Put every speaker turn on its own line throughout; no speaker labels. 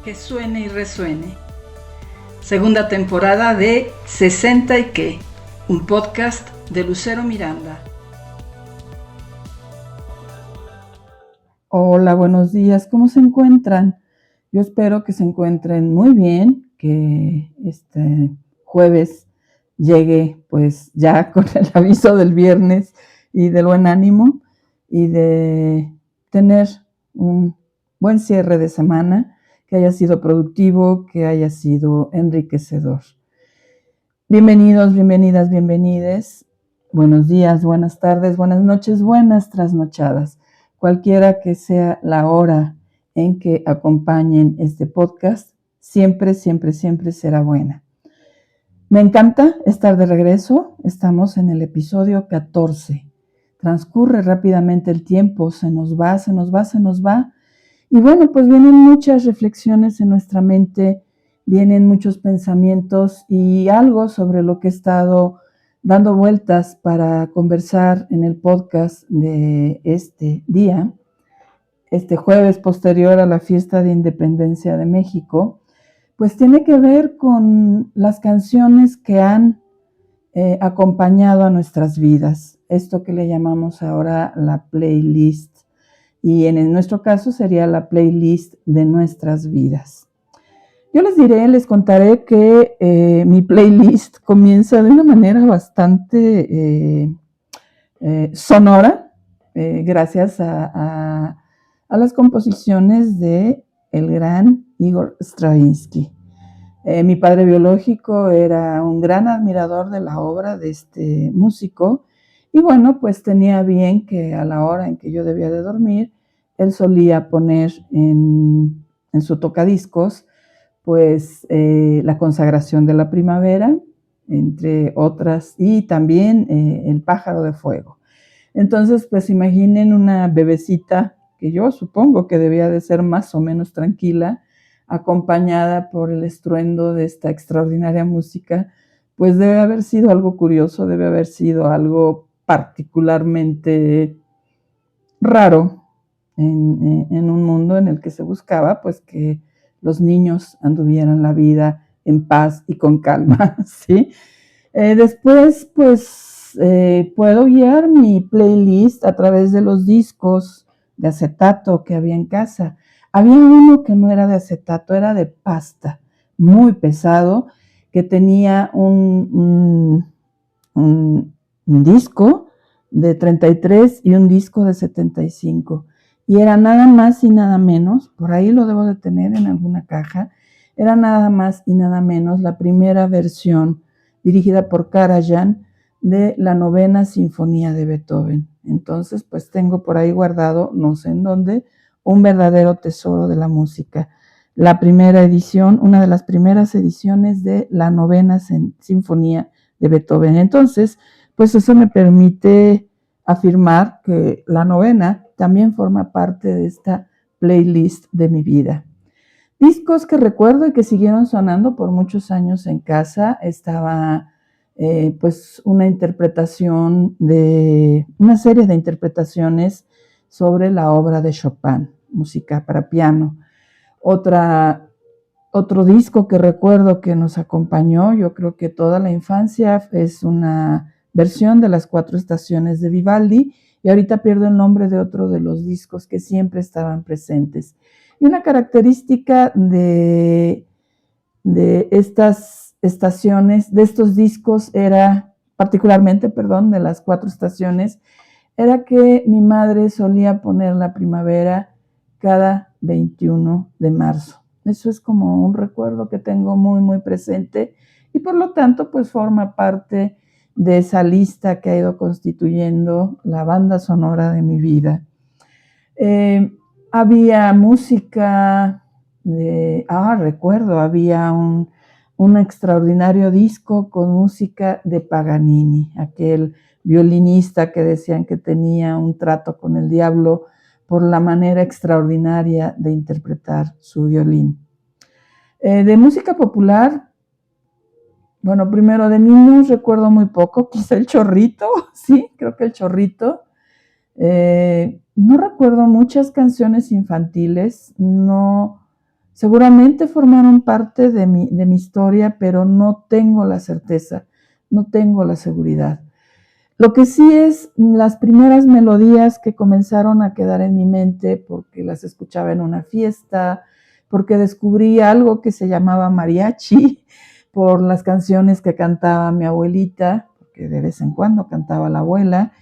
Que suene y resuene. Segunda temporada de 60 y qué, un podcast de Lucero Miranda.
Hola, buenos días, ¿cómo se encuentran? Yo espero que se encuentren muy bien, que este jueves llegue pues ya con el aviso del viernes y del buen ánimo y de tener un buen cierre de semana, que haya sido productivo, que haya sido enriquecedor. Bienvenidos, bienvenidas, bienvenides. Buenos días, buenas tardes, buenas noches, buenas trasnochadas. Cualquiera que sea la hora en que acompañen este podcast, siempre, siempre, siempre será buena. Me encanta estar de regreso. Estamos en el episodio 14. Transcurre rápidamente el tiempo, se nos va, se nos va, se nos va. Y bueno, pues vienen muchas reflexiones en nuestra mente, vienen muchos pensamientos y algo sobre lo que he estado dando vueltas para conversar en el podcast de este día, este jueves posterior a la fiesta de Independencia de México, pues tiene que ver con las canciones que han acompañado a nuestras vidas, esto que le llamamos ahora la playlist. Y en nuestro caso sería la playlist de nuestras vidas. Yo les contaré que mi playlist comienza de una manera bastante sonora, gracias a las composiciones de el gran Igor Stravinsky. Mi padre biológico era un gran admirador de la obra de este músico y bueno, pues tenía bien que a la hora en que yo debía de dormir, él solía poner en su tocadiscos pues la consagración de la primavera, entre otras, y también el pájaro de fuego. Entonces, pues imaginen una bebecita que yo supongo que debía de ser más o menos tranquila, acompañada por el estruendo de esta extraordinaria música, pues debe haber sido algo curioso, debe haber sido algo particularmente raro en un mundo en el que se buscaba pues que los niños anduvieran la vida en paz y con calma, ¿sí? Después, pues, puedo guiar mi playlist a través de los discos de acetato que había en casa. Había uno que no era de acetato, era de pasta, muy pesado, que tenía un disco de 33 y un disco de 75. Y era nada más y nada menos, por ahí lo debo de tener en alguna caja, era nada más y nada menos la primera versión dirigida por Karajan de la novena sinfonía de Beethoven. Entonces, pues tengo por ahí guardado, no sé en dónde, un verdadero tesoro de la música. La primera edición, una de las primeras ediciones de la novena sinfonía de Beethoven. Entonces, pues eso me permite afirmar que la novena también forma parte de esta playlist de mi vida. Discos que recuerdo y que siguieron sonando por muchos años en casa, estaba pues una serie de interpretaciones sobre la obra de Chopin, música para piano. Otro disco que recuerdo que nos acompañó, yo creo que toda la infancia, es una versión de las 4 estaciones de Vivaldi, y ahorita pierdo el nombre de otro de los discos que siempre estaban presentes. Y una característica de estas estaciones, de estos discos, era, particularmente, de las 4 estaciones, era que mi madre solía poner la primavera cada 21 de marzo. Eso es como un recuerdo que tengo muy, muy presente y por lo tanto, pues forma parte de esa lista que ha ido constituyendo la banda sonora de mi vida. Había música recuerdo, había un extraordinario disco con música de Paganini, aquel violinista que decían que tenía un trato con el diablo por la manera extraordinaria de interpretar su violín. De música popular, bueno, primero de niños recuerdo muy poco, quizá el Chorrito, sí, creo que el Chorrito. No recuerdo muchas canciones infantiles, no seguramente formaron parte de mi historia, pero no tengo la certeza, no tengo la seguridad. Lo que sí es las primeras melodías que comenzaron a quedar en mi mente porque las escuchaba en una fiesta, porque descubrí algo que se llamaba mariachi, por las canciones que cantaba mi abuelita, porque de vez en cuando cantaba la abuela,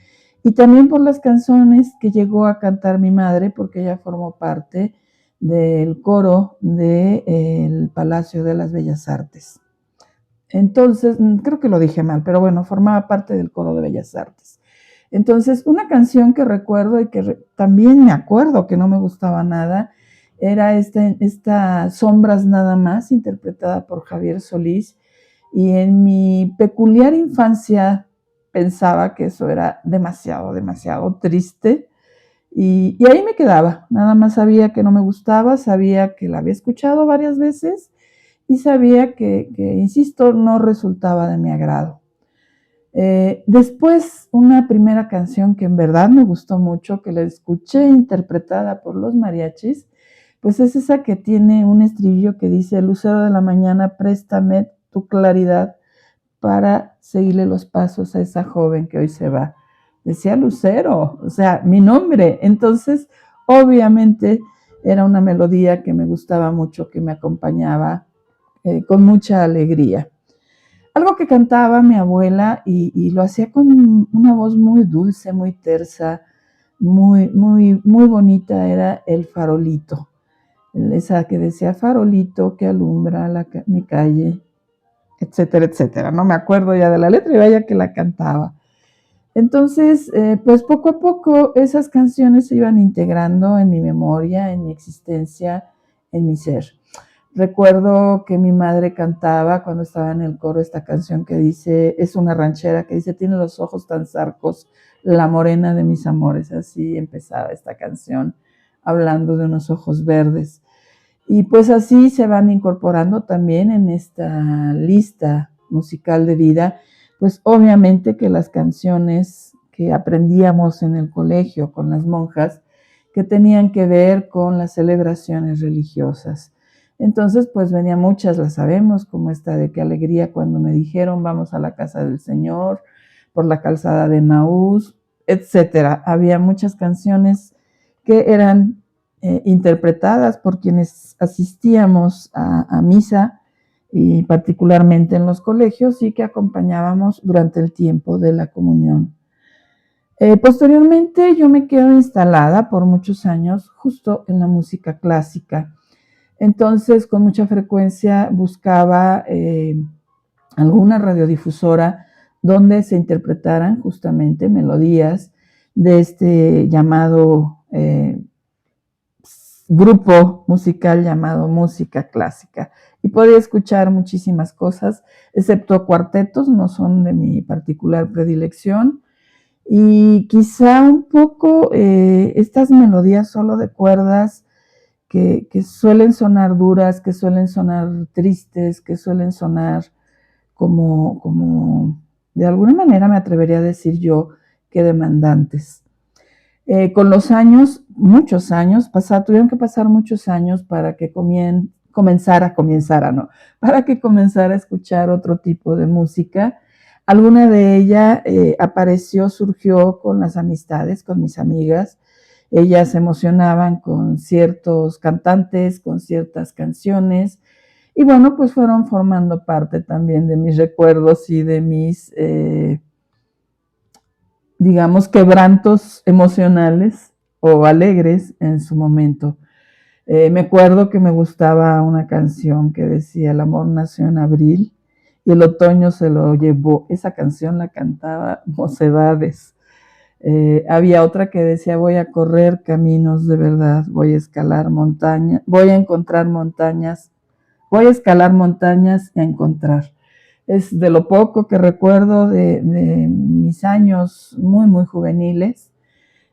y también por las canciones que llegó a cantar mi madre, porque ella formó parte del coro del Palacio de las Bellas Artes. Entonces, creo que lo dije mal, pero bueno, formaba parte del coro de Bellas Artes. Entonces, una canción que recuerdo y que también me acuerdo que no me gustaba nada, era esta Sombras Nada Más, interpretada por Javier Solís, y en mi peculiar infancia pensaba que eso era demasiado, demasiado triste, y ahí me quedaba. Nada más sabía que no me gustaba, sabía que la había escuchado varias veces y sabía que, insisto, no resultaba de mi agrado. Después, una primera canción que en verdad me gustó mucho, que la escuché interpretada por los mariachis, pues es esa que tiene un estribillo que dice: Lucero de la mañana, préstame tu claridad para seguirle los pasos a esa joven que hoy se va. Decía Lucero, o sea, mi nombre. Entonces, obviamente, era una melodía que me gustaba mucho, que me acompañaba con mucha alegría. Algo que cantaba mi abuela y lo hacía con una voz muy dulce, muy tersa, muy, muy, muy bonita, era El Farolito. Esa que decía: farolito que alumbra mi calle, etcétera, etcétera. No me acuerdo ya de la letra y vaya que la cantaba. Entonces, pues poco a poco esas canciones se iban integrando en mi memoria, en mi existencia, en mi ser. Recuerdo que mi madre cantaba cuando estaba en el coro esta canción que dice, es una ranchera que dice: tiene los ojos tan zarcos, la morena de mis amores. Así empezaba esta canción, hablando de unos ojos verdes. Y pues así se van incorporando también en esta lista musical de vida, pues obviamente que las canciones que aprendíamos en el colegio con las monjas, que tenían que ver con las celebraciones religiosas. Entonces, pues venían muchas, las sabemos, como esta de Qué alegría cuando me dijeron vamos a la casa del Señor, por la calzada de Maús, etcétera. Había muchas canciones que eran interpretadas por quienes asistíamos a misa, y particularmente en los colegios, y que acompañábamos durante el tiempo de la comunión. Posteriormente yo me quedo instalada por muchos años justo en la música clásica. Entonces, con mucha frecuencia buscaba alguna radiodifusora donde se interpretaran justamente melodías de este llamado grupo musical llamado música clásica. Y podía escuchar muchísimas cosas, excepto cuartetos, no son de mi particular predilección. Y quizá un poco estas melodías solo de cuerdas que suelen sonar duras, que suelen sonar tristes, que suelen sonar como de alguna manera me atrevería a decir yo que demandantes. Con los años, muchos años, tuvieron que pasar muchos años para que comenzara a escuchar otro tipo de música. Alguna de ella surgió con las amistades, con mis amigas. Ellas se emocionaban con ciertos cantantes, con ciertas canciones, y bueno, pues fueron formando parte también de mis recuerdos y de mis digamos, quebrantos emocionales o alegres en su momento. Me acuerdo que me gustaba una canción que decía: el amor nació en abril y el otoño se lo llevó. Esa canción la cantaba Mocedades. Había otra que decía: voy a correr caminos de verdad, voy a escalar montañas, voy a encontrar montañas, voy a escalar montañas y a encontrar. Es de lo poco que recuerdo de mis años muy, muy juveniles.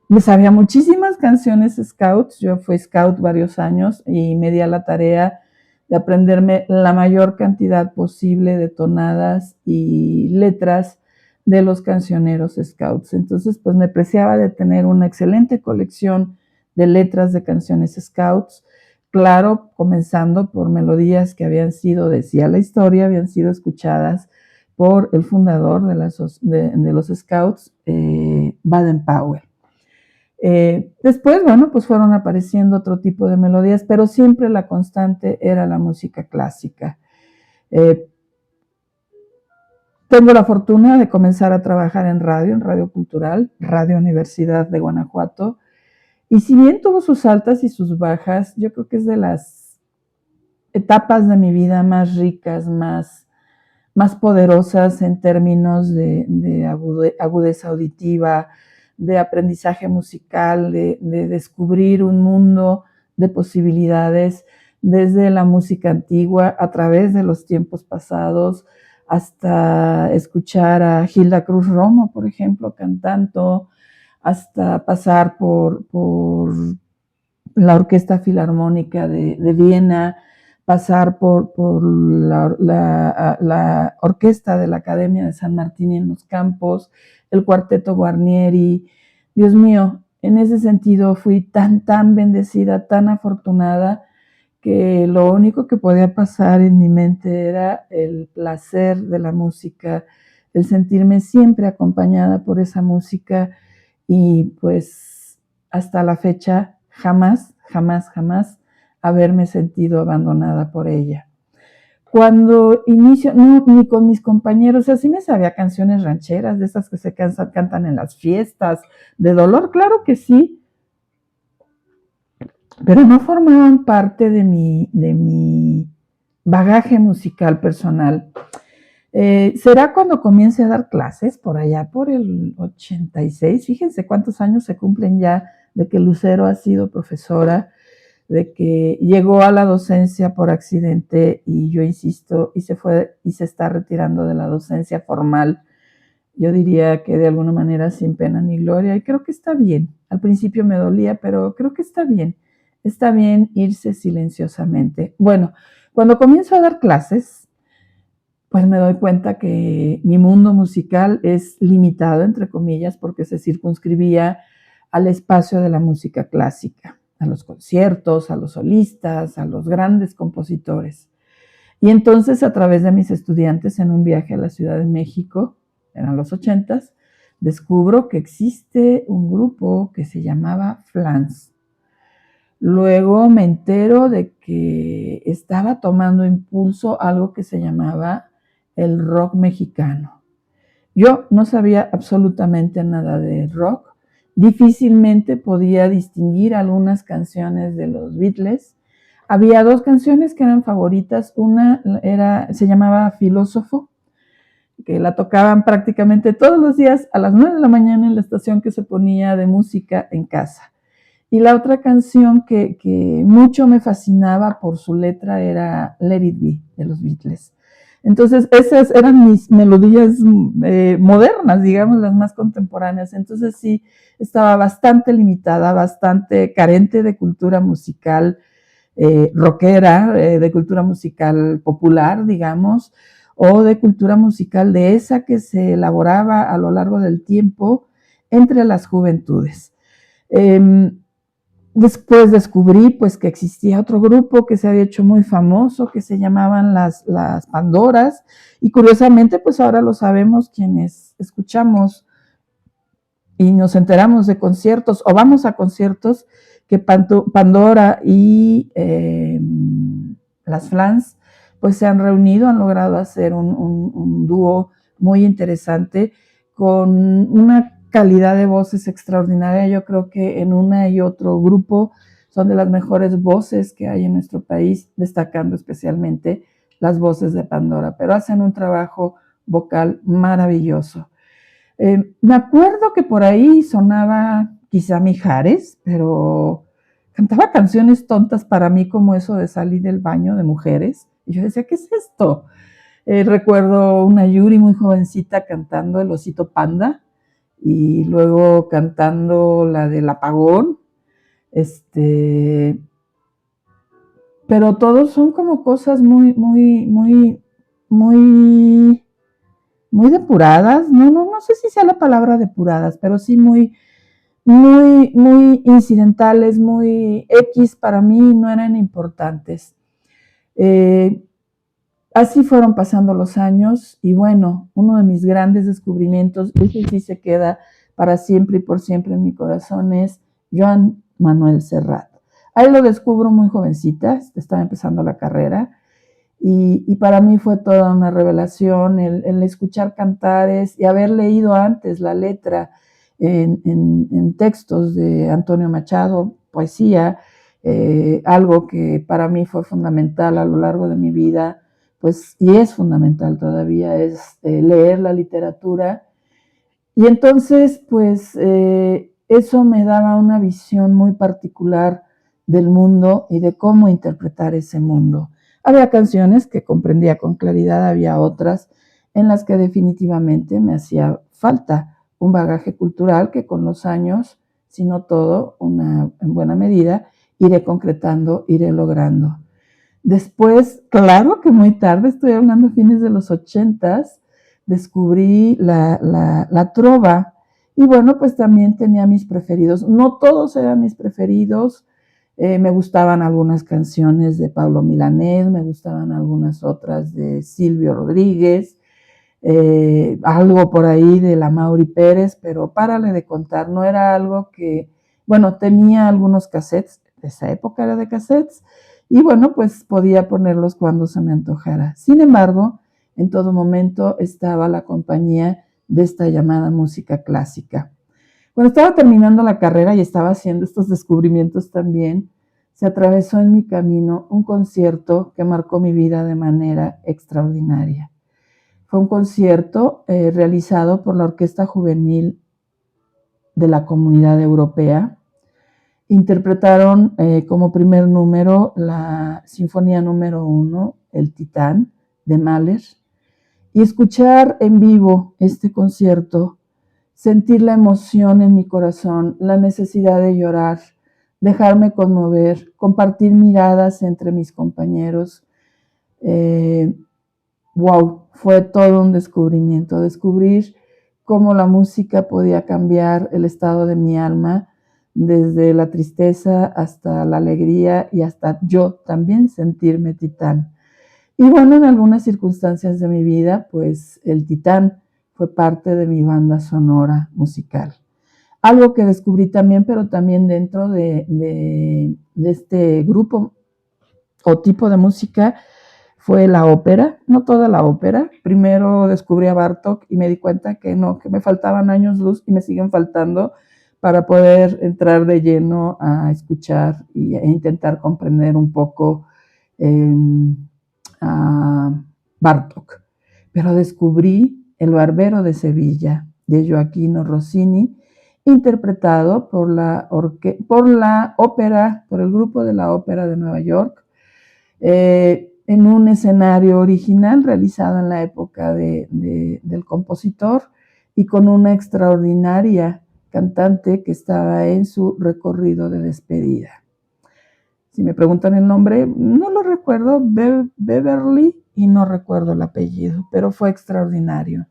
Me sabía muchísimas canciones scouts. Yo fui scout varios años y me di a la tarea de aprenderme la mayor cantidad posible de tonadas y letras de los cancioneros scouts. Entonces, pues me preciaba de tener una excelente colección de letras de canciones scouts. claro, comenzando por melodías que habían sido, decía la historia, habían sido escuchadas por el fundador de los Scouts, Baden-Powell. Después, bueno, pues fueron apareciendo otro tipo de melodías, pero siempre la constante era la música clásica. Tengo la fortuna de comenzar a trabajar en Radio Cultural, Radio Universidad de Guanajuato, y si bien tuvo sus altas y sus bajas, yo creo que es de las etapas de mi vida más ricas, más poderosas en términos de agudeza auditiva, de aprendizaje musical, de descubrir un mundo de posibilidades desde la música antigua a través de los tiempos pasados, hasta escuchar a Hilda Cruz Romo, por ejemplo, cantando, hasta pasar por la Orquesta Filarmónica de Viena, pasar por la orquesta de la Academia de San Martín en los Campos, el Cuarteto Guarnieri. Dios mío, en ese sentido fui tan bendecida, tan afortunada, que lo único que podía pasar en mi mente era el placer de la música, el sentirme siempre acompañada por esa música, y pues hasta la fecha jamás haberme sentido abandonada por ella. Cuando inicio, no, ni con mis compañeros, así me sabía canciones rancheras, de esas que se cantan en las fiestas, de dolor, claro que sí, pero no formaban parte de mi bagaje musical personal. Será cuando comience a dar clases, por allá por el 86, fíjense cuántos años se cumplen ya de que Lucero ha sido profesora, de que llegó a la docencia por accidente y yo insisto, y se fue y se está retirando de la docencia formal. Yo diría que de alguna manera sin pena ni gloria, y creo que está bien. Al principio me dolía, pero creo que está bien. Está bien irse silenciosamente. Bueno, cuando comienzo a dar clases, pues me doy cuenta que mi mundo musical es limitado, entre comillas, porque se circunscribía al espacio de la música clásica, a los conciertos, a los solistas, a los grandes compositores. Y entonces, a través de mis estudiantes en un viaje a la Ciudad de México, eran los 80s, descubro que existe un grupo que se llamaba Flans. Luego me entero de que estaba tomando impulso algo que se llamaba el rock mexicano. Yo no sabía absolutamente nada de rock, difícilmente podía distinguir algunas canciones de los Beatles. Había dos canciones que eran favoritas, una se llamaba Filósofo, que la tocaban prácticamente todos los días a las 9 de la mañana en la estación que se ponía de música en casa. Y la otra canción que mucho me fascinaba por su letra era Let It Be, de los Beatles. Entonces, esas eran mis melodías modernas, digamos, las más contemporáneas. Entonces, sí, estaba bastante limitada, bastante carente de cultura musical rockera, de cultura musical popular, digamos, o de cultura musical de esa que se elaboraba a lo largo del tiempo entre las juventudes. Después descubrí pues que existía otro grupo que se había hecho muy famoso, que se llamaban las Pandoras, y curiosamente pues ahora lo sabemos quienes escuchamos y nos enteramos de conciertos o vamos a conciertos, que Pandora y las Flans pues se han reunido, han logrado hacer un dúo muy interesante con una calidad de voces extraordinaria. Yo creo que en una y otro grupo son de las mejores voces que hay en nuestro país, destacando especialmente las voces de Pandora, pero hacen un trabajo vocal maravilloso. Me acuerdo que por ahí sonaba quizá Mijares, pero cantaba canciones tontas para mí, como eso de Salir del baño de mujeres, y yo decía, ¿qué es esto? Recuerdo una Yuri muy jovencita cantando El Osito Panda, y luego cantando la del apagón, pero todos son como cosas muy depuradas, no sé si sea la palabra depuradas, pero sí muy muy, muy incidentales, muy X para mí, no eran importantes. Así fueron pasando los años y bueno, uno de mis grandes descubrimientos, ese sí se queda para siempre y por siempre en mi corazón, es Joan Manuel Serrat. Ahí lo descubro muy jovencita, estaba empezando la carrera y para mí fue toda una revelación el escuchar cantares y haber leído antes la letra en textos de Antonio Machado, poesía, algo que para mí fue fundamental a lo largo de mi vida, pues, y es fundamental todavía, es leer la literatura. Y entonces, pues, eso me daba una visión muy particular del mundo y de cómo interpretar ese mundo. Había canciones que comprendía con claridad, había otras en las que definitivamente me hacía falta un bagaje cultural que con los años, si no todo, en buena medida, iré concretando, iré logrando. Después, claro que muy tarde, estoy hablando de fines de los 80s, descubrí la trova y bueno, pues también tenía mis preferidos. No todos eran mis preferidos, me gustaban algunas canciones de Pablo Milanés, me gustaban algunas otras de Silvio Rodríguez, algo por ahí de la Mauri Pérez, pero párale de contar, no era algo que, bueno, tenía algunos cassettes, de esa época era de cassettes, y bueno, pues podía ponerlos cuando se me antojara. Sin embargo, en todo momento estaba la compañía de esta llamada música clásica. Cuando estaba terminando la carrera y estaba haciendo estos descubrimientos también, se atravesó en mi camino un concierto que marcó mi vida de manera extraordinaria. Fue un concierto realizado por la Orquesta Juvenil de la Comunidad Europea. Interpretaron como primer número la Sinfonía número 1, El Titán, de Mahler, y escuchar en vivo este concierto, sentir la emoción en mi corazón, la necesidad de llorar, dejarme conmover, compartir miradas entre mis compañeros. Wow, fue todo un descubrimiento, descubrir cómo la música podía cambiar el estado de mi alma, desde la tristeza hasta la alegría y hasta yo también sentirme titán. Y bueno, en algunas circunstancias de mi vida, pues el Titán fue parte de mi banda sonora musical. Algo que descubrí también, pero también dentro de este grupo o tipo de música, fue la ópera, no toda la ópera. Primero descubrí a Bartók y me di cuenta que no, que me faltaban años luz y me siguen faltando para poder entrar de lleno a escuchar e intentar comprender un poco a Bartók. Pero descubrí El Barbero de Sevilla, de Gioachino Rossini, interpretado por el grupo de la Ópera de Nueva York, en un escenario original realizado en la época del compositor y con una extraordinaria cantante que estaba en su recorrido de despedida. Si me preguntan el nombre, no lo recuerdo, Beverly, y no recuerdo el apellido, pero fue extraordinario.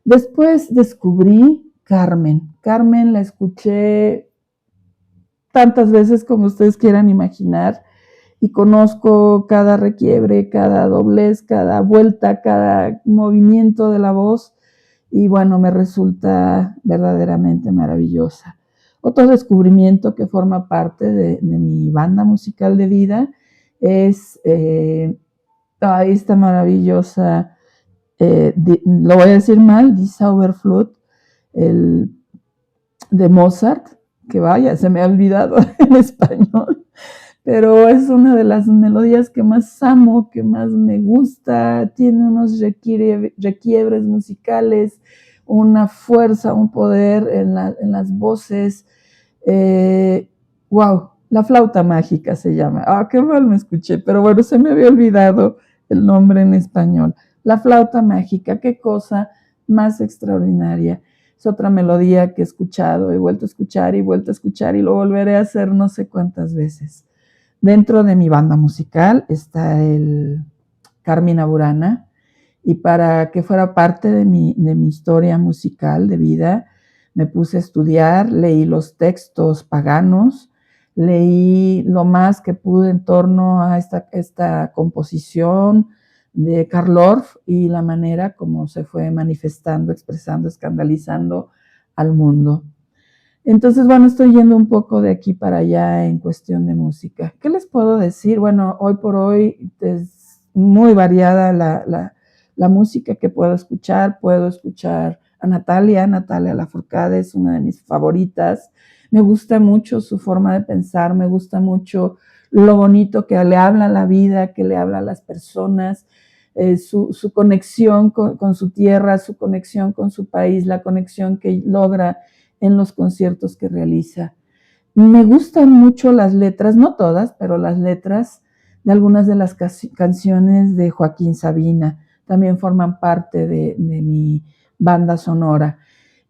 Después descubrí Carmen. Carmen la escuché tantas veces como ustedes quieran imaginar y conozco cada requiebre, cada doblez, cada vuelta, cada movimiento de la voz y bueno, me resulta verdaderamente maravillosa. Otro descubrimiento que forma parte de mi banda musical de vida es esta maravillosa, lo voy a decir mal, Die Zauberflöte, de Mozart, que vaya, se me ha olvidado en español, pero es una de las melodías que más amo, que más me gusta, tiene unos requiebres musicales, una fuerza, un poder en las voces. Wow, La Flauta Mágica se llama. Qué mal me escuché, pero bueno, se me había olvidado el nombre en español. La Flauta Mágica, qué cosa más extraordinaria. Es otra melodía que he escuchado, he vuelto a escuchar y vuelto a escuchar y lo volveré a hacer no sé cuántas veces. Dentro de mi banda musical está el Carmina Burana y para que fuera parte de mi historia musical de vida, me puse a estudiar, leí los textos paganos, leí lo más que pude en torno a esta composición de Karl Orff y la manera como se fue manifestando, expresando, escandalizando al mundo. Entonces, bueno, estoy yendo un poco de aquí para allá en cuestión de música. ¿Qué les puedo decir? Bueno, hoy por hoy es muy variada la música que puedo escuchar. Puedo escuchar a Natalia Lafourcade es una de mis favoritas. Me gusta mucho su forma de pensar, me gusta mucho lo bonito que le habla a la vida, que le habla a las personas, su conexión con su tierra, su conexión con su país, la conexión que logra en los conciertos que realiza. Me gustan mucho las letras, no todas, pero las letras de algunas de las canciones de Joaquín Sabina. También forman parte de mi banda sonora.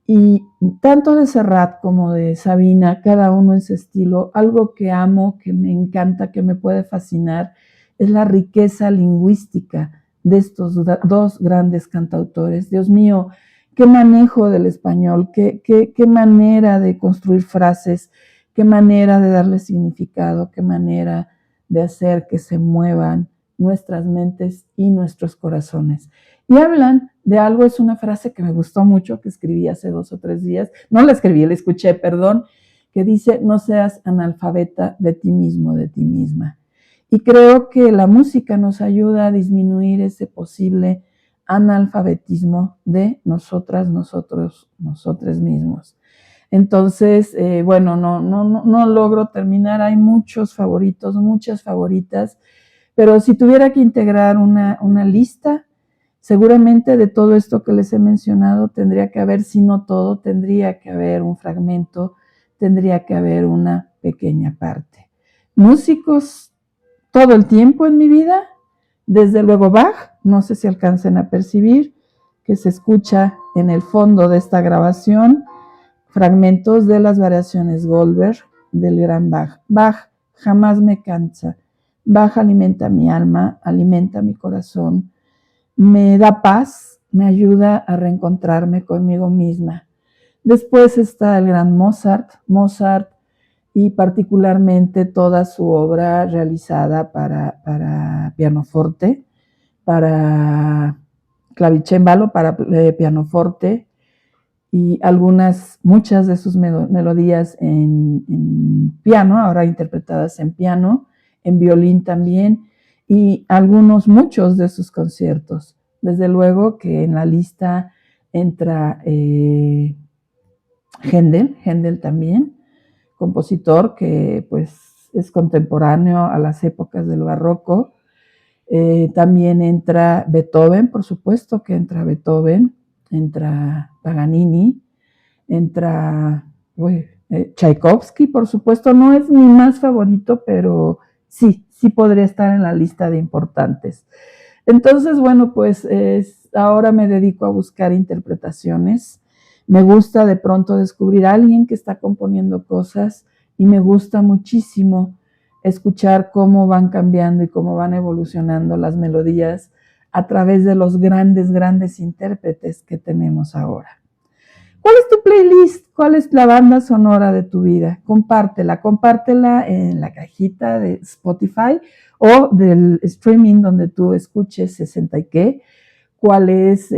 Y tanto de Serrat como de Sabina, cada uno en su estilo, algo que amo, que me encanta, que me puede fascinar, es la riqueza lingüística de estos dos grandes cantautores. Dios mío, qué manejo del español, qué manera de construir frases, qué manera de darle significado, qué manera de hacer que se muevan nuestras mentes y nuestros corazones. Y hablan de algo, es una frase que me gustó mucho, que escribí hace 2 o 3 días, no la escribí, la escuché, perdón, que dice, no seas analfabeta de ti mismo, de ti misma. Y creo que la música nos ayuda a disminuir ese posible analfabetismo de nosotras, nosotros, nosotros mismos. Entonces, bueno, no logro terminar, hay muchos favoritos, muchas favoritas, pero si tuviera que integrar una lista, seguramente de todo esto que les he mencionado tendría que haber, si no todo, tendría que haber un fragmento, tendría que haber una pequeña parte. Músicos todo el tiempo en mi vida, desde luego Bach, no sé si alcancen a percibir que se escucha en el fondo de esta grabación fragmentos de las variaciones Goldberg del gran Bach. Bach jamás me cansa. Bach alimenta mi alma, alimenta mi corazón, me da paz, me ayuda a reencontrarme conmigo misma. Después está el gran Mozart y particularmente toda su obra realizada para pianoforte, para clavicémbalo, para pianoforte, y muchas de sus melodías en piano, ahora interpretadas en piano, en violín también, y muchos de sus conciertos. Desde luego que en la lista entra Händel también, compositor que pues es contemporáneo a las épocas del barroco. También entra Beethoven, por supuesto que entra Beethoven, entra Paganini, entra Tchaikovsky, por supuesto, no es mi más favorito, pero sí podría estar en la lista de importantes. Entonces, bueno, pues ahora me dedico a buscar interpretaciones. Me gusta de pronto descubrir a alguien que está componiendo cosas y me gusta muchísimo escuchar cómo van cambiando y cómo van evolucionando las melodías a través de los grandes intérpretes que tenemos ahora. ¿Cuál es tu playlist? ¿Cuál es la banda sonora de tu vida? Compártela en la cajita de Spotify o del streaming donde tú escuches 60 y qué. ¿Cuál es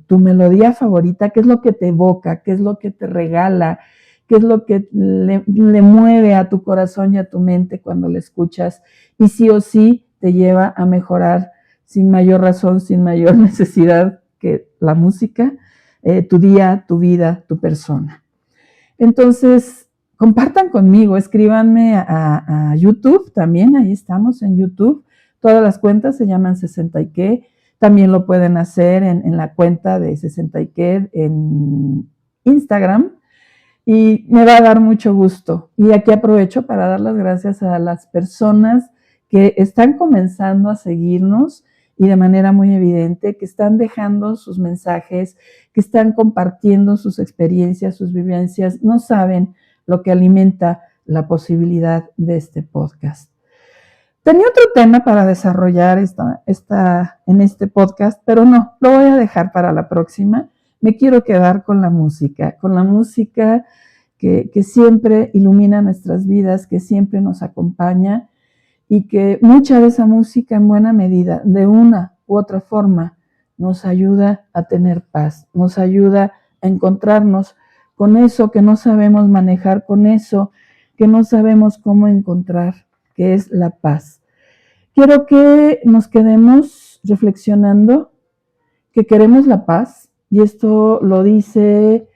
tu melodía favorita? ¿Qué es lo que te evoca? ¿Qué es lo que te regala? ¿Qué es lo que le mueve a tu corazón y a tu mente cuando la escuchas? Y sí o sí te lleva a mejorar sin mayor razón, sin mayor necesidad que la música, tu día, tu vida, tu persona. Entonces, compartan conmigo, escríbanme a YouTube también, ahí estamos en YouTube. Todas las cuentas se llaman 60 y qué. También lo pueden hacer en la cuenta de 60 y qué en Instagram. Y me va a dar mucho gusto. Y aquí aprovecho para dar las gracias a las personas que están comenzando a seguirnos y de manera muy evidente, que están dejando sus mensajes, que están compartiendo sus experiencias, sus vivencias. No saben lo que alimenta la posibilidad de este podcast. Tenía otro tema para desarrollar en este podcast, pero no, lo voy a dejar para la próxima. me quiero quedar con la música que siempre ilumina nuestras vidas, que siempre nos acompaña y que mucha de esa música en buena medida, de una u otra forma, nos ayuda a tener paz, nos ayuda a encontrarnos con eso que no sabemos manejar, con eso que no sabemos cómo encontrar, que es la paz. Quiero que nos quedemos reflexionando que queremos la paz, y esto lo dice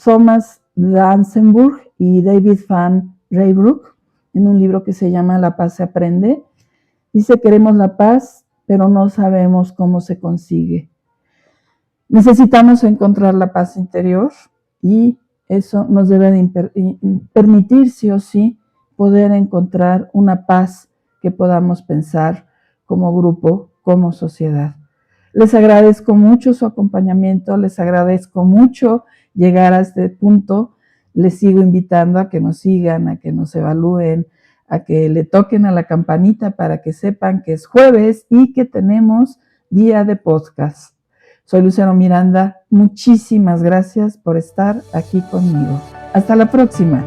Thomas Danzenburg y David Van Raybrook en un libro que se llama La paz se aprende. Dice, queremos la paz, pero no sabemos cómo se consigue. Necesitamos encontrar la paz interior y eso nos debe de permitir, sí o sí, poder encontrar una paz que podamos pensar como grupo, como sociedad. Les agradezco mucho su acompañamiento, les agradezco mucho llegar a este punto. Les sigo invitando a que nos sigan, a que nos evalúen, a que le toquen a la campanita para que sepan que es jueves y que tenemos día de podcast. Soy Lucero Miranda, muchísimas gracias por estar aquí conmigo. Hasta la próxima.